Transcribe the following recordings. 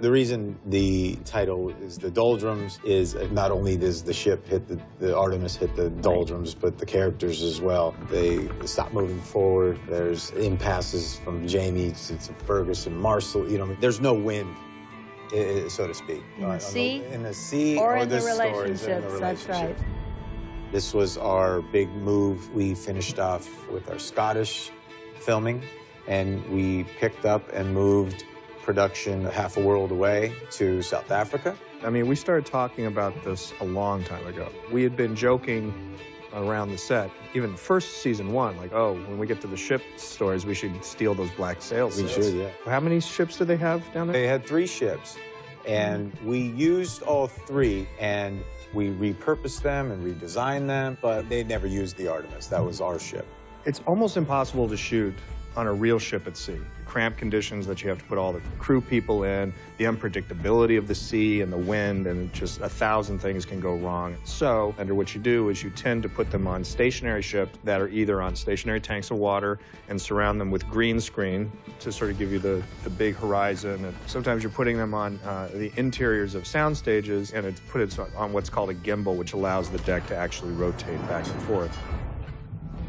The reason the title is the Doldrums is not only does the ship hit the Artemis hit the Doldrums, but the characters as well. They stop moving forward. There's impasses from Jamie to Ferguson, Marcel. You know, there's no wind, so to speak. In the sea? In the sea or in the the relationships, that's right. This was our big move. We finished off with our Scottish filming, and we picked up and moved production half a world away to South Africa. I mean, we started talking about this a long time ago. We had been joking around the set, even first season 1, like, oh, when we get to the ship stories, we should steal those black sails. We should, yeah. How many ships do they have down there? They had 3 ships, and we used all 3, and we repurposed them and redesigned them, but they never used the Artemis. That was our ship. It's almost impossible to shoot on a real ship at sea. Cramped conditions that you have to put all the crew people in, the unpredictability of the sea and the wind, and just 1,000 things can go wrong. So, under what you do is you tend to put them on stationary ships that are either on stationary tanks of water and surround them with green screen to sort of give you the big horizon. And sometimes you're putting them on the interiors of sound stages, and it's put it on what's called a gimbal, which allows the deck to actually rotate back and forth.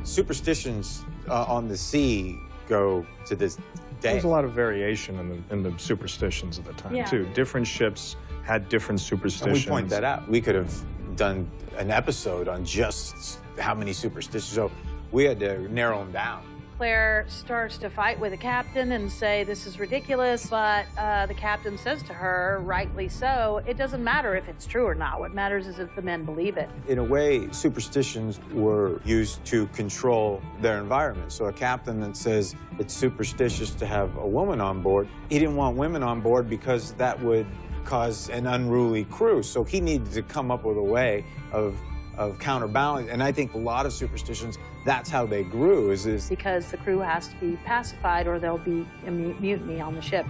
Superstitions on the sea go to this day. There's a lot of variation in the superstitions of the time, too. Different ships had different superstitions. And we point that out. We could have done an episode on just how many superstitions, so we had to narrow them down. Claire starts to fight with the captain and say, this is ridiculous, but the captain says to her, rightly so, it doesn't matter if it's true or not. What matters is if the men believe it. In a way, superstitions were used to control their environment. So a captain that says it's superstitious to have a woman on board, he didn't want women on board because that would cause an unruly crew. So he needed to come up with a way of counterbalance. And I think a lot of superstitions, that's how they grew, is because the crew has to be pacified or there'll be a mutiny on the ship.